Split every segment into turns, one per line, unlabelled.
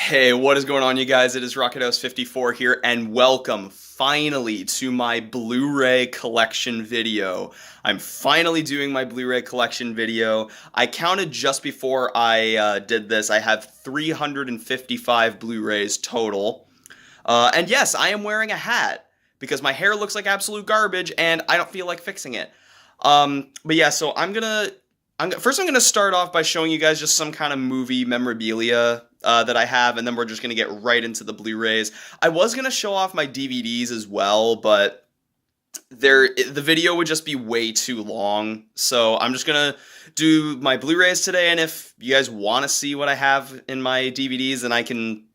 Hey, what is going on, you guys? It is RocketHouse54 here, and welcome, finally, to my Blu-ray Collection video. I'm finally doing my Blu-ray Collection video. I counted just before I did this. I have 355 Blu-rays total. And yes, I am wearing a hat, because my hair looks like absolute garbage, and I don't feel like fixing it. But yeah, so first I'm gonna start off by showing you guys just some kind of movie memorabilia that I have, and then we're just gonna get right into the Blu-rays. I was gonna show off my DVDs as well, but the video would just be way too long. So I'm just gonna do my Blu-rays today, and if you guys want to see what I have in my DVDs, then I can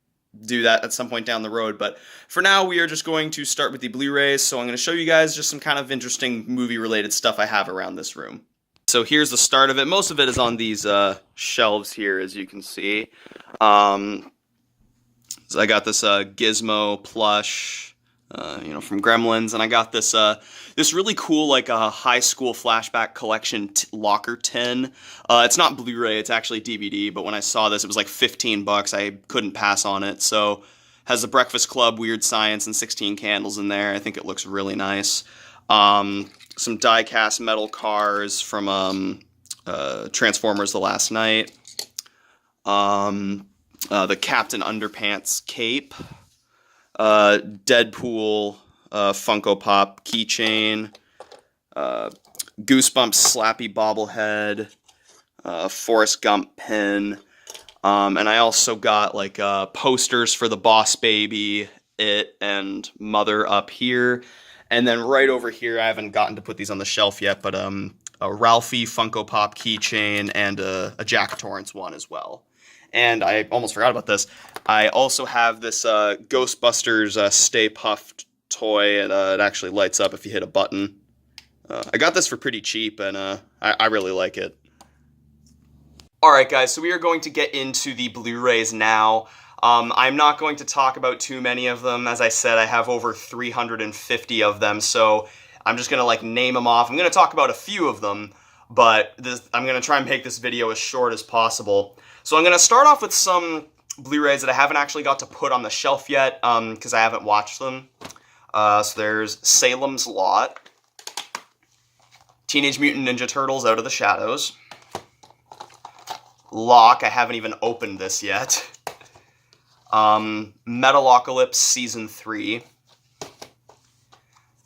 do that at some point down the road. But for now, we are just going to start with the Blu-rays. So I'm going to show you guys just some kind of interesting movie-related stuff I have around this room. So here's the start of it. Most of it is on these shelves here, as you can see. So I got this Gizmo plush, from Gremlins, and I got this this really cool high school flashback collection locker tin. It's not Blu-ray, it's actually DVD. But when I saw this, it was like 15 bucks. I couldn't pass on it. So has the Breakfast Club, Weird Science, and 16 candles in there. I think it looks really nice. Some die-cast metal cars from Transformers: The Last Night. The Captain Underpants cape. Deadpool Funko Pop keychain. Goosebumps Slappy bobblehead. Forrest Gump pin. And I also got posters for the Boss Baby, It, and Mother up here. And then right over here, I haven't gotten to put these on the shelf yet, but a Ralphie Funko Pop keychain and a Jack Torrance one as well. And I almost forgot about this. I also have this Ghostbusters Stay Puft toy, and it actually lights up if you hit a button. I got this for pretty cheap, and I really like it. Alright guys, so we are going to get into the Blu-rays now. I'm not going to talk about too many of them. As I said, I have over 350 of them, so I'm just going to name them off. I'm going to talk about a few of them, but I'm going to try and make this video as short as possible. So I'm going to start off with some Blu-rays that I haven't actually got to put on the shelf yet, because I haven't watched them. So there's Salem's Lot, Teenage Mutant Ninja Turtles Out of the Shadows, Locke, I haven't even opened this yet. Metalocalypse Season 3.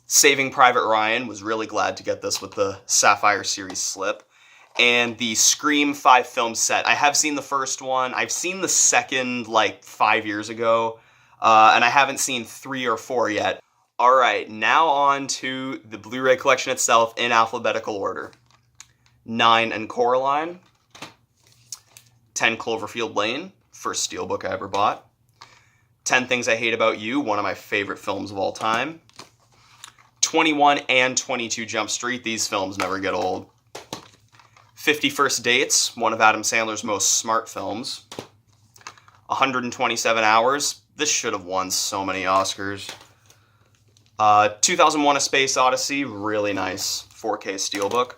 Saving Private Ryan, was really glad to get this with the Sapphire Series slip. And the Scream 5 film set. I have seen the first one. I've seen the second 5 years ago. And I haven't seen 3 or 4 yet. Alright, now on to the Blu-ray collection itself in alphabetical order. 9 and Coraline. 10 Cloverfield Lane, first steelbook I ever bought. 10 Things I Hate About You, one of my favorite films of all time. 21 and 22 Jump Street, these films never get old. 50 First Dates, one of Adam Sandler's most smart films. 127 Hours, this should have won so many Oscars. 2001: A Space Odyssey, really nice 4K steelbook.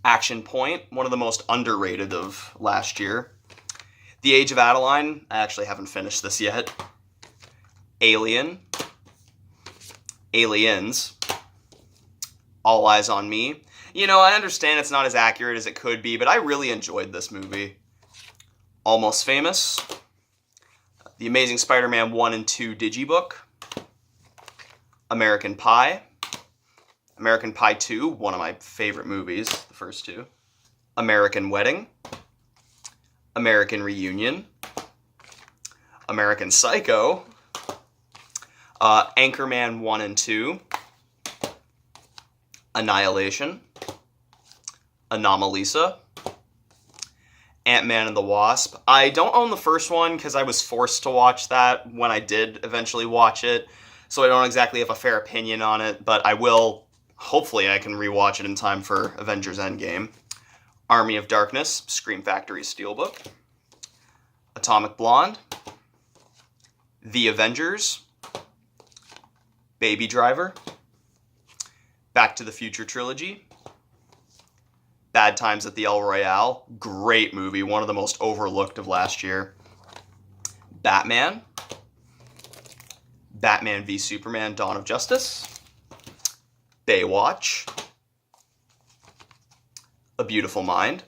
Action Point, one of the most underrated of last year. The Age of Adeline, I actually haven't finished this yet. Alien. Aliens. All Eyes on Me. I understand it's not as accurate as it could be, but I really enjoyed this movie. Almost Famous. The Amazing Spider-Man 1 and 2 Digibook. American Pie. American Pie 2, one of my favorite movies, the first two. American Wedding. American Reunion. American Psycho. Anchorman 1 and 2. Annihilation. Anomalisa. Ant-Man and the Wasp. I don't own the first one because I was forced to watch that when I did eventually watch it, so I don't exactly have a fair opinion on it, but I will. Hopefully I can rewatch it in time for Avengers Endgame. Army of Darkness, Scream Factory steelbook. Atomic Blonde. The Avengers. Baby Driver. Back to the Future trilogy. Bad Times at the El Royale, great movie, one of the most overlooked of last year. Batman, Batman v Superman: Dawn of Justice, Baywatch, A Beautiful Mind,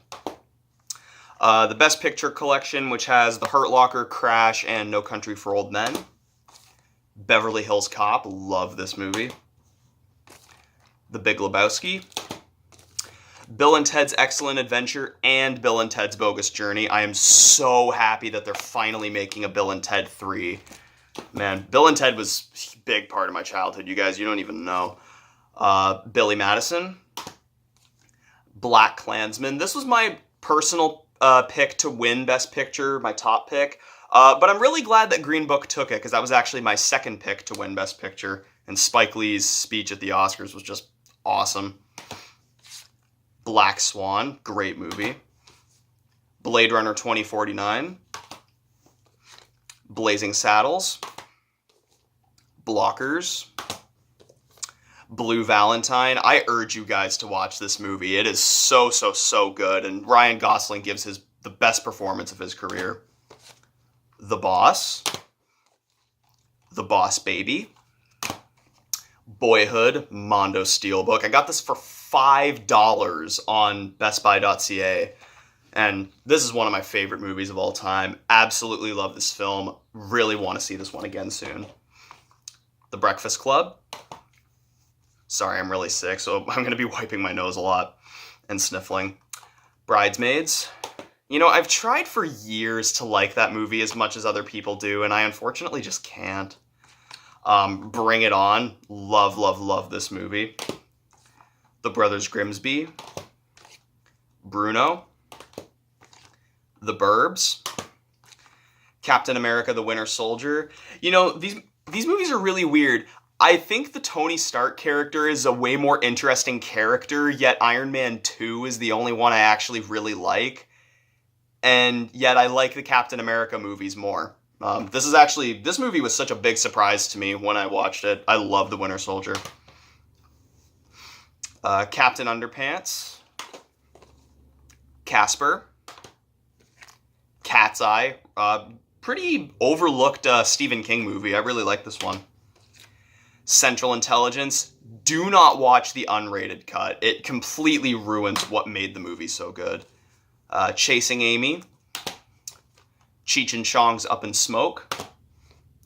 the Best Picture collection, which has The Hurt Locker, Crash, and No Country for Old Men, Beverly Hills Cop, love this movie, The Big Lebowski, Bill and Ted's Excellent Adventure, and Bill and Ted's Bogus Journey. I am so happy that they're finally making a Bill and Ted 3. Man, Bill and Ted was a big part of my childhood, you guys. You don't even know. Billy Madison, Black Klansman. This was my personal pick to win Best Picture, my top pick. But I'm really glad that Green Book took it, because that was actually my second pick to win Best Picture. And Spike Lee's speech at the Oscars was just awesome. Black Swan, great movie. Blade Runner 2049. Blazing Saddles. Blockers. Blue Valentine. I urge you guys to watch this movie. It is so good, and Ryan Gosling gives the best performance of his career. The Boss. The Boss Baby. Boyhood, Mondo Steelbook. I got this for $5 on bestbuy.ca, and this is one of my favorite movies of all time. Absolutely love this film. Really want to see this one again soon. The Breakfast Club. Sorry, I'm really sick, so I'm going to be wiping my nose a lot and sniffling. Bridesmaids. You know, I've tried for years to like that movie as much as other people do, and I unfortunately just can't. Bring It On. Love this movie. The Brothers Grimsby. Bruno. The Burbs. Captain America: The Winter Soldier. You know, these movies are really weird. I think the Tony Stark character is a way more interesting character, yet Iron Man 2 is the only one I actually really like. And yet I like the Captain America movies more. This movie was such a big surprise to me when I watched it. I love The Winter Soldier. Captain Underpants. Casper. Cat's Eye. Pretty overlooked Stephen King movie. I really like this one. Central Intelligence. Do not watch the unrated cut. It completely ruins what made the movie so good. Chasing Amy. Cheech and Chong's Up in Smoke.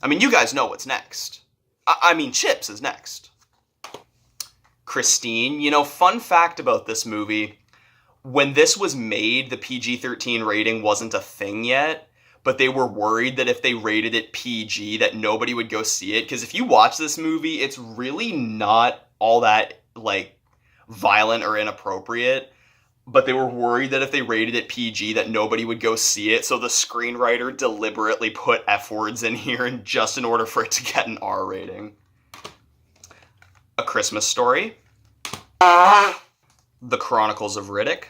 I mean, you guys know what's next. I mean, Chips is next. Christine. You know, fun fact about this movie, when this was made, the PG-13 rating wasn't a thing yet, but they were worried that if they rated it PG, that nobody would go see it, because if you watch this movie, it's really not all that, like, violent or inappropriate. But they were worried that if they rated it PG that nobody would go see it, so the screenwriter deliberately put F words in here just in order for it to get an R rating. A Christmas Story. The Chronicles of Riddick.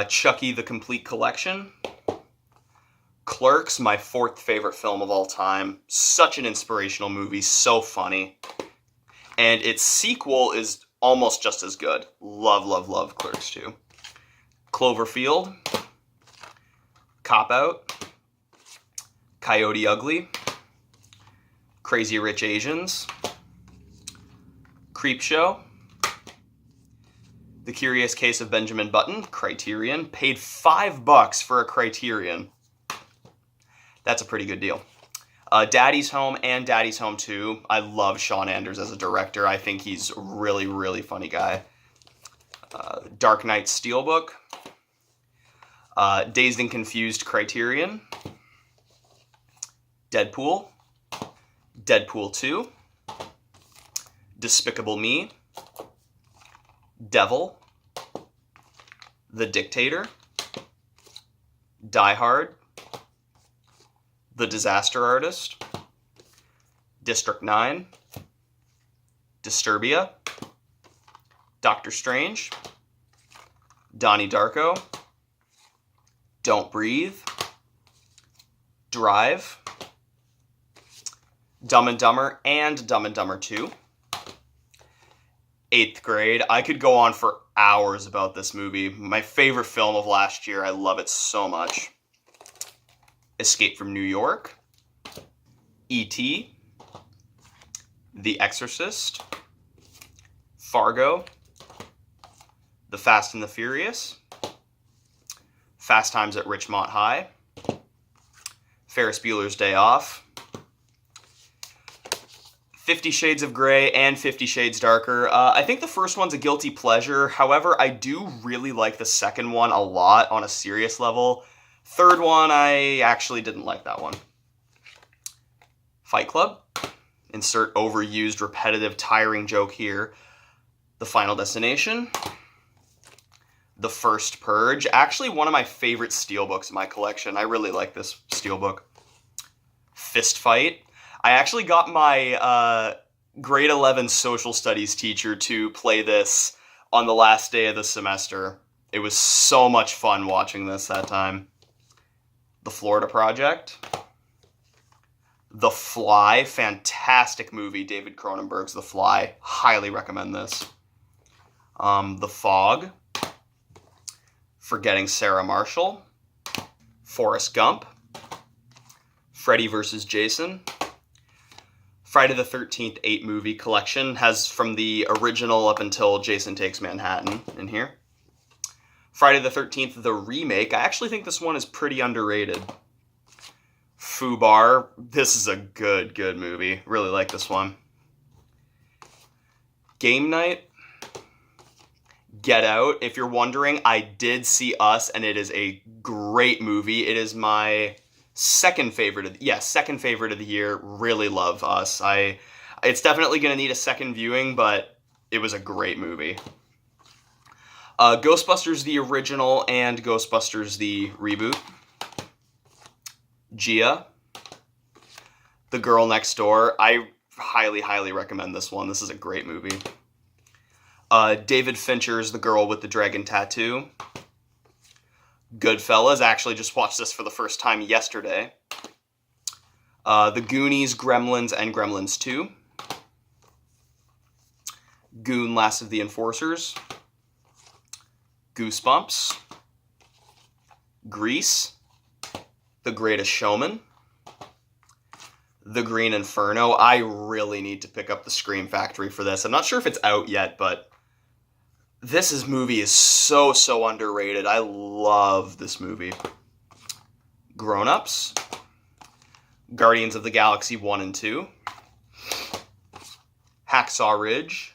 Chucky: The Complete Collection. Clerks, my fourth favorite film of all time. Such an inspirational movie, so funny. And its sequel is almost just as good. Love Clerks 2. Cloverfield. Cop Out. Coyote Ugly. Crazy Rich Asians. Creepshow. The Curious Case of Benjamin Button. Criterion. Paid $5 for a Criterion. That's a pretty good deal. Daddy's Home and Daddy's Home 2. I love Sean Anders as a director. I think he's a really funny guy. Dark Knight Steelbook. Dazed and Confused Criterion. Deadpool. Deadpool 2. Despicable Me. Devil. The Dictator. Die Hard. The Disaster Artist. District 9. Disturbia. Doctor Strange. Donnie Darko. Don't Breathe. Drive. Dumb and Dumber and Dumb and Dumber 2. Eighth Grade. I could go on for hours about this movie. My favorite film of last year. I love it so much. Escape from New York, E.T., The Exorcist, Fargo, The Fast and the Furious, Fast Times at Ridgemont High, Ferris Bueller's Day Off, 50 Shades of Grey, and 50 Shades Darker. I think the first one's a guilty pleasure. However, I do really like the second one a lot on a serious level. Third one, I actually didn't like that one. Fight Club. Insert overused, repetitive, tiring joke here. The Final Destination. The First Purge. Actually, one of my favorite steelbooks in my collection. I really like this steelbook. Fist Fight. I actually got my grade 11 social studies teacher to play this on the last day of the semester. It was so much fun watching this that time. The Florida Project. The Fly. Fantastic movie. David Cronenberg's The Fly. Highly recommend this. The Fog. Forgetting Sarah Marshall. Forrest Gump. Freddy vs. Jason. Friday the 13th 8-movie collection has from the original up until Jason Takes Manhattan in here. Friday the 13th, the remake. I actually think this one is pretty underrated. Fubar. This is a good movie. Really like this one. Game Night. Get Out. If you're wondering, I did see Us, and it is a great movie. It is my second favorite of the year. Really love Us. It's definitely going to need a second viewing, but it was a great movie. Ghostbusters the original and Ghostbusters the reboot. Gia. The Girl Next Door. I highly recommend this one. This is a great movie. David Fincher's The Girl with the Dragon Tattoo. Goodfellas. I actually just watched this for the first time yesterday. The Goonies, Gremlins, and Gremlins 2. Goon, Last of the Enforcers. Goosebumps. Grease. The Greatest Showman. The Green Inferno. I really need to pick up the Scream Factory for this. I'm not sure if it's out yet, but this movie is so underrated. I love this movie. Grown Ups. Guardians of the Galaxy 1 and 2. Hacksaw Ridge.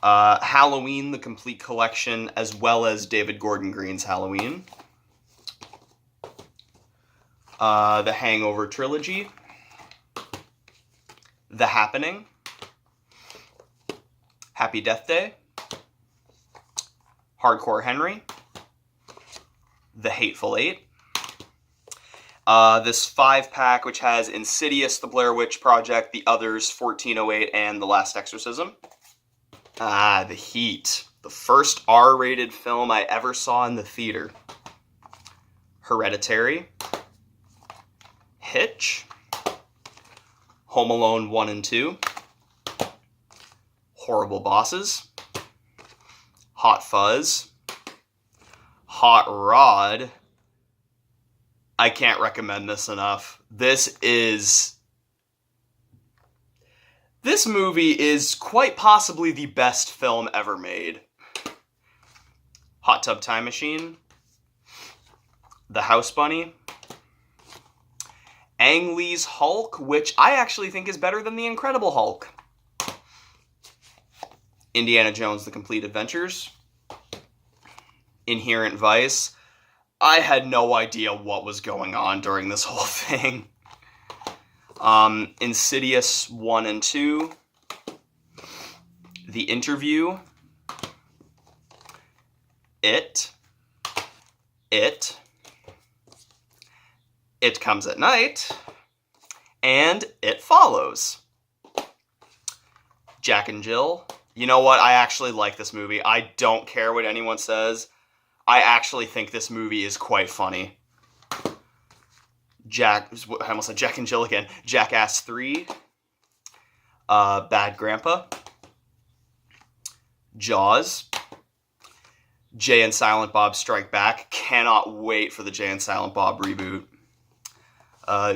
Halloween, the complete collection, as well as David Gordon Green's Halloween. The Hangover trilogy. The Happening. Happy Death Day. Hardcore Henry. The Hateful Eight. This 5-pack, which has Insidious, The Blair Witch Project, The Others, 1408, and The Last Exorcism. The Heat. The first R-rated film I ever saw in the theater. Hereditary. Hitch. Home Alone 1 and 2. Horrible Bosses. Hot Fuzz. Hot Rod. I can't recommend this enough. This movie is quite possibly the best film ever made. Hot Tub Time Machine. The House Bunny. Ang Lee's Hulk, which I actually think is better than The Incredible Hulk. Indiana Jones: The Complete Adventures. Inherent Vice. I had no idea what was going on during this whole thing. Insidious 1 and 2. The Interview. It Comes at Night, and It Follows. Jack and Jill. You know what? I actually like this movie. I don't care what anyone says. I actually think this movie is quite funny. I almost said Jack and Jill again. Jackass 3. Bad Grandpa. Jaws. Jay and Silent Bob Strike Back. Cannot wait for the Jay and Silent Bob reboot.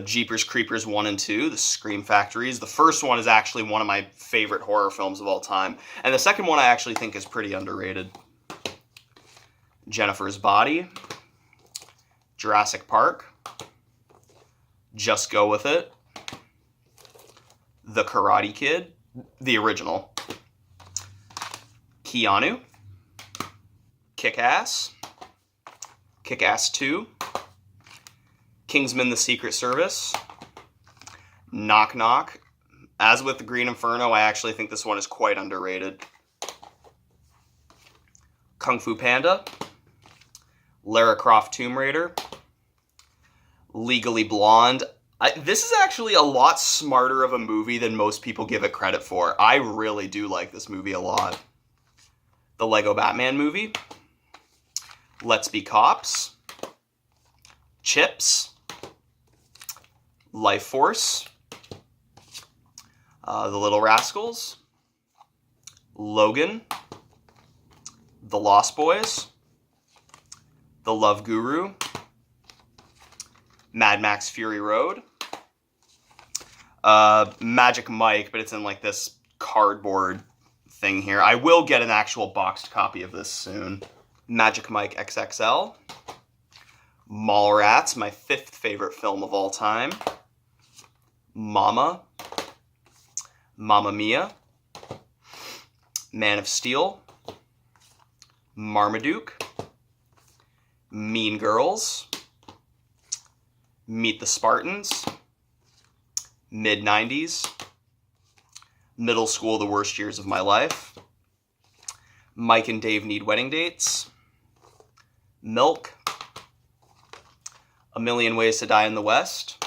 Jeepers Creepers 1 and 2, the Scream Factories. The first one is actually one of my favorite horror films of all time. And the second one I actually think is pretty underrated. Jennifer's Body. Jurassic Park. Just Go With It. The Karate Kid. The original. Keanu. Kick-Ass. Kick-Ass 2. Kingsman: The Secret Service. Knock Knock. As with The Green Inferno, I actually think this one is quite underrated. Kung Fu Panda. Lara Croft Tomb Raider. Legally Blonde. This is actually a lot smarter of a movie than most people give it credit for. I really do like this movie a lot. The Lego Batman Movie. Let's Be Cops. Chips. Life Force. The Little Rascals. Logan. The Lost Boys. The Love Guru. Mad Max Fury Road. Magic Mike, but it's in like this cardboard thing here. I will get an actual boxed copy of this soon. Magic Mike XXL. Mallrats, my 5th favorite film of all time. Mama. Mamma Mia. Man of Steel. Marmaduke. Mean Girls. Meet the Spartans. Mid-90s. Middle School, The Worst Years of My Life. Mike and Dave Need Wedding Dates. Milk. A Million Ways to Die in the West.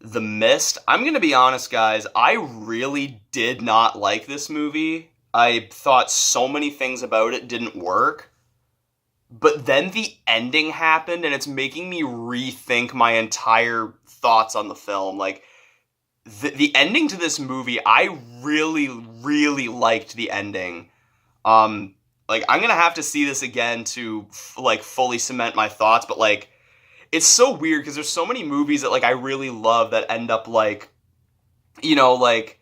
The Mist. I'm going to be honest, guys. I really did not like this movie. I thought so many things about it didn't work. But then the ending happened, and it's making me rethink my entire thoughts on the film. Like, the ending to this movie, I really, really liked the ending. Like, I'm gonna have to see this again to, like, fully cement my thoughts, but, like, it's so weird, because there's so many movies that, like, I really love that end up, like, you know, like,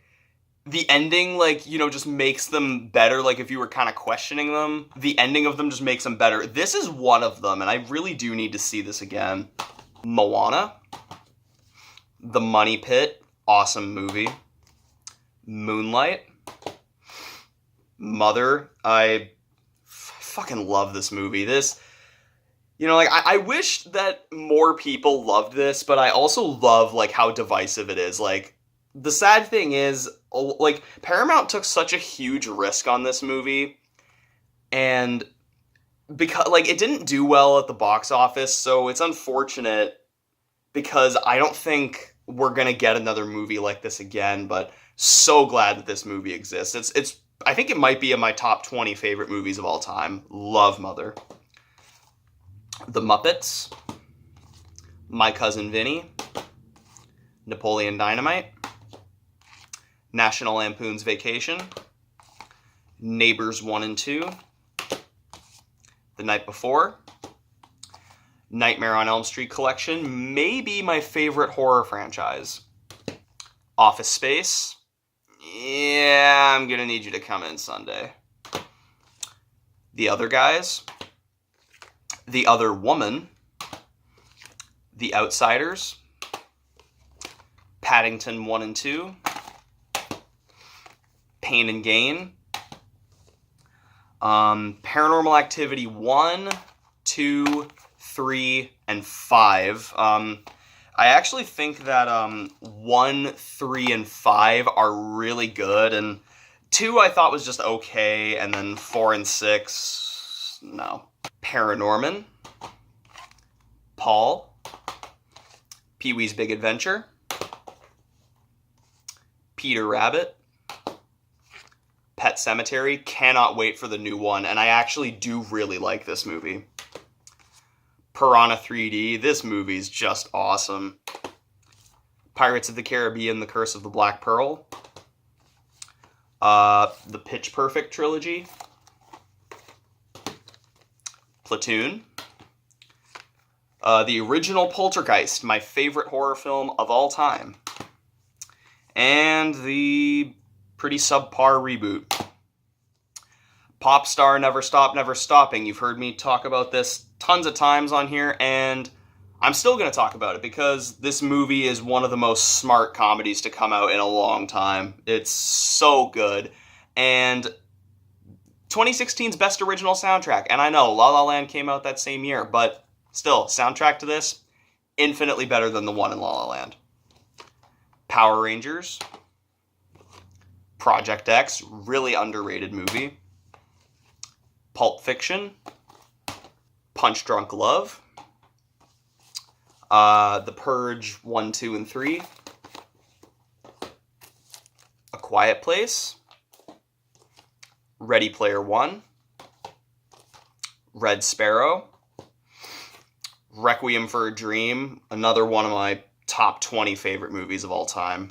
the ending, like, you know, just makes them better. Like, if you were kind of questioning them, the ending of them just makes them better. This is one of them, and I really do need to see this again. Moana. The Money Pit. Awesome movie. Moonlight. Mother. I fucking love this movie. This, you know, like, I wish that more people loved this, but I also love, like, how divisive it is. Like, the sad thing is, like, Paramount took such a huge risk on this movie, and because, like, it didn't do well at the box office, so it's unfortunate, because I don't think we're gonna get another movie like this again, but so glad that this movie exists. It's I think it might be in my top 20 favorite movies of all time. Love Mother. The Muppets. My Cousin Vinny. Napoleon Dynamite. National Lampoon's Vacation. Neighbors 1 and 2. The Night Before. Nightmare on Elm Street Collection. Maybe my favorite horror franchise. Office Space. Yeah, I'm gonna need you to come in Sunday. The Other Guys. The Other Woman. The Outsiders. Paddington 1 and 2. Pain and Gain. Paranormal Activity 1, 2, 3, and 5. I actually think that 1, 3, and 5 are really good, and 2 I thought was just okay, and then 4 and 6, no. Paranorman. Paul. Pee-wee's Big Adventure. Peter Rabbit. Pet Sematary. Cannot wait for the new one, and I actually do really like this movie. Piranha 3D. This movie's just awesome. Pirates of the Caribbean, The Curse of the Black Pearl. The Pitch Perfect trilogy. Platoon. The original Poltergeist, my favorite horror film of all time. And the pretty subpar reboot. Popstar Never Stop, Never Stopping. You've heard me talk about this tons of times on here, and I'm still going to talk about it because this movie is one of the most smart comedies to come out in a long time. It's so good. And 2016's best original soundtrack. And I know La La Land came out that same year, but still, soundtrack to this, infinitely better than the one in La La Land. Power Rangers. Project X, really underrated movie. Pulp Fiction. Punch Drunk Love. The Purge 1, 2, and 3. A Quiet Place. Ready Player One. Red Sparrow. Requiem for a Dream, another one of my top 20 favorite movies of all time.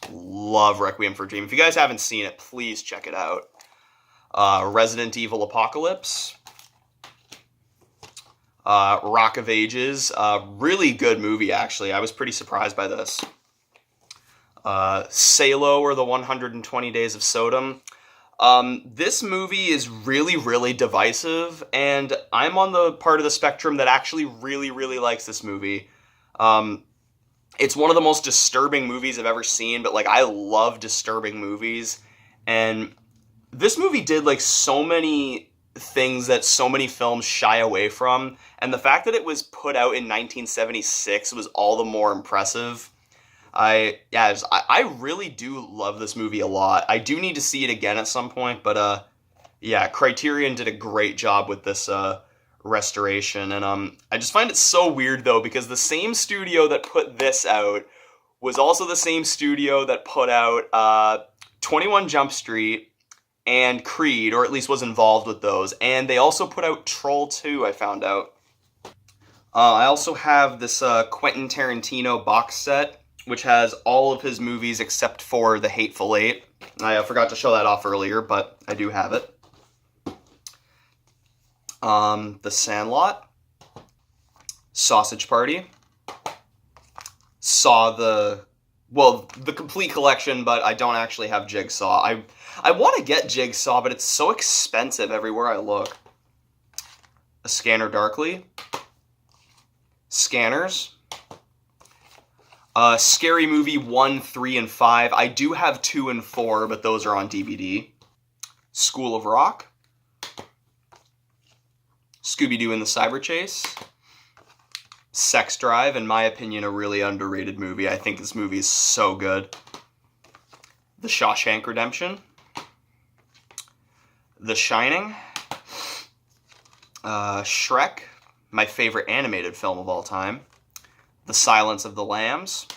Love Requiem for a Dream. If you guys haven't seen it, please check it out. Resident Evil Apocalypse. Rock of Ages. Really good movie, actually. I was pretty surprised by this. Salo, or the 120 Days of Sodom. This movie is really, really divisive, and I'm on the part of the spectrum that actually really, really likes this movie. It's one of the most disturbing movies I've ever seen, but, like, I love disturbing movies, and this movie did, like, so many things that so many films shy away from, and the fact that it was put out in 1976 was all the more impressive. I really do love this movie a lot. I do need to see it again at some point, but yeah, Criterion did a great job with this restoration, and I just find it so weird though, because the same studio that put this out was also the same studio that put out 21 Jump Street and Creed, or at least was involved with those, and they also put out Troll 2, I found out. I also have this Quentin Tarantino box set, which has all of his movies except for The Hateful Eight. I forgot to show that off earlier, but I do have it. The Sandlot. Sausage Party. Saw the complete collection, but I don't actually have Jigsaw. I want to get Jigsaw, but it's so expensive everywhere I look. A Scanner Darkly. Scanners. Scary Movie 1, 3, and 5. I do have 2 and 4, but those are on DVD. School of Rock. Scooby-Doo and the Cyber Chase. Sex Drive, in my opinion, a really underrated movie. I think this movie is so good. The Shawshank Redemption. The Shining. Shrek, my favorite animated film of all time. The Silence of the Lambs.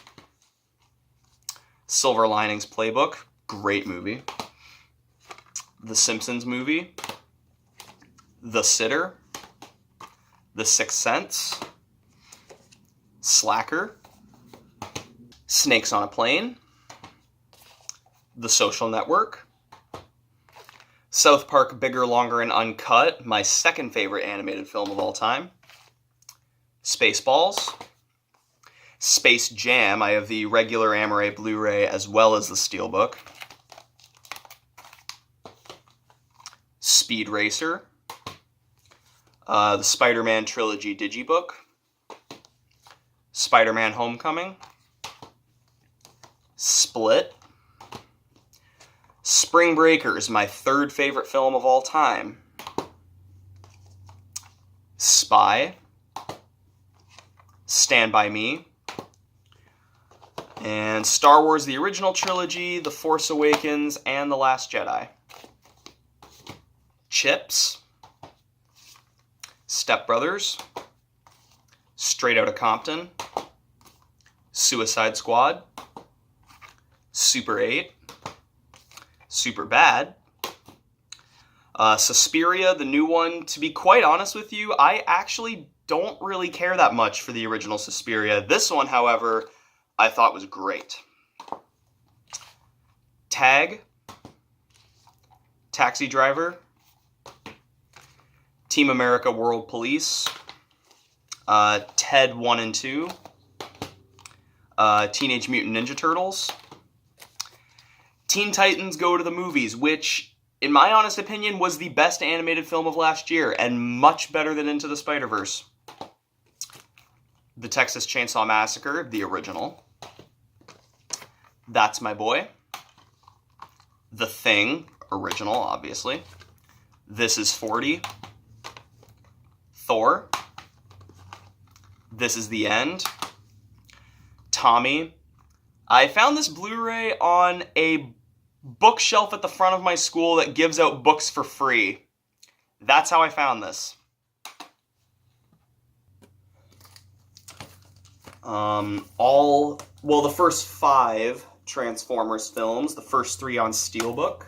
Silver Linings Playbook, great movie. The Simpsons movie. The Sitter. The Sixth Sense. Slacker. Snakes on a Plane. The Social Network. South Park Bigger, Longer, and Uncut, my second favorite animated film of all time. Spaceballs. Space Jam, I have the regular Amaray Blu-ray as well as the Steelbook. Speed Racer. The Spider-Man Trilogy Digibook. Spider-Man Homecoming. Split. Spring Breakers, my third favorite film of all time. Spy. Stand By Me. And Star Wars, the original trilogy, The Force Awakens, and The Last Jedi. Chips. Step Brothers. Straight Outta Compton. Suicide Squad. Super 8. Super Bad. Suspiria, the new one. To be quite honest with you, I actually don't really care that much for the original Suspiria. This one, however, I thought was great. Tag. Taxi Driver. Team America World Police. Ted 1 and 2, Teenage Mutant Ninja Turtles, Teen Titans Go to the Movies, which, in my honest opinion, was the best animated film of last year, and much better than Into the Spider-Verse. The Texas Chainsaw Massacre, the original. That's My Boy. The Thing, original, obviously. This Is 40. Thor. This Is the End. Tommy. I found this Blu-ray on a bookshelf at the front of my school that gives out books for free. That's how I found this. The first 5 Transformers films, the first 3 on Steelbook.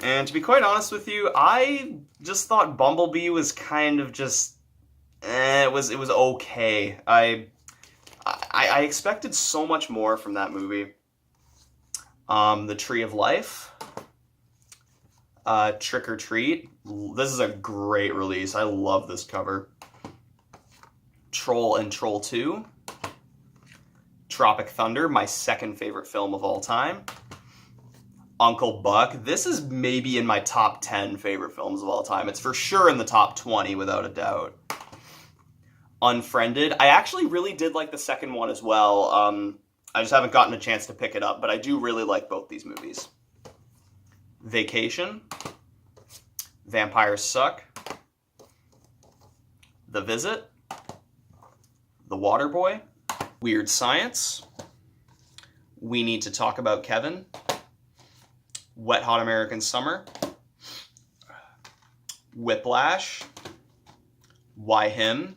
And to be quite honest with you, I just thought Bumblebee was kind of just, it was okay. I expected so much more from that movie. The Tree of Life, Trick or Treat. This is a great release. I love this cover. Troll and Troll 2. Tropic Thunder, my second favorite film of all time. Uncle Buck. This is maybe in my top 10 favorite films of all time. It's for sure in the top 20, without a doubt. Unfriended. I actually really did like the second one as well. I just haven't gotten a chance to pick it up, but I do really like both these movies. Vacation. Vampires Suck. The Visit. The Waterboy. Weird Science. We Need to Talk About Kevin. Wet Hot American Summer. Whiplash. Why Him?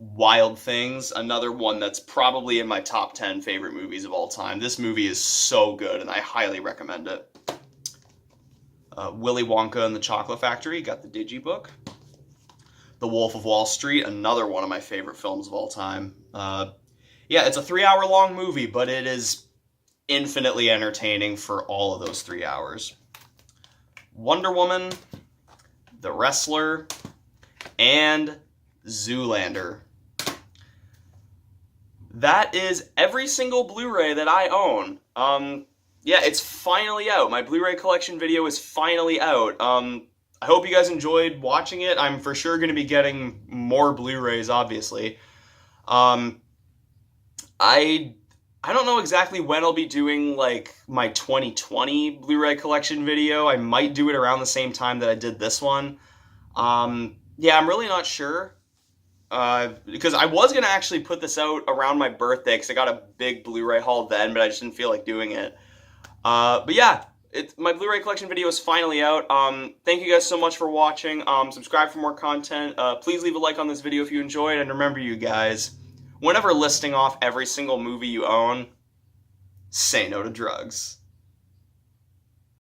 Wild Things, another one that's probably in my top 10 favorite movies of all time. This movie is so good, and I highly recommend it. Willy Wonka and the Chocolate Factory, got the digibook. The Wolf of Wall Street, another one of my favorite films of all time. Yeah, it's a 3-hour-long movie, but it is infinitely entertaining for all of those 3 hours. Wonder Woman, The Wrestler, and Zoolander. That is every single Blu-ray that I own. Yeah, it's finally out. My Blu-ray collection video is finally out. I hope you guys enjoyed watching it. I'm for sure going to be getting more Blu-rays, obviously. I don't know exactly when I'll be doing, like, my 2020 Blu-ray collection video. I might do it around the same time that I did this one. Yeah, I'm really not sure. Because I was going to actually put this out around my birthday, because I got a big Blu-ray haul then, but I just didn't feel like doing it. But yeah, my Blu-ray collection video is finally out. Thank you guys so much for watching. Subscribe for more content. Please leave a like on this video if you enjoyed, and remember, you guys, whenever listing off every single movie you own, say no to drugs.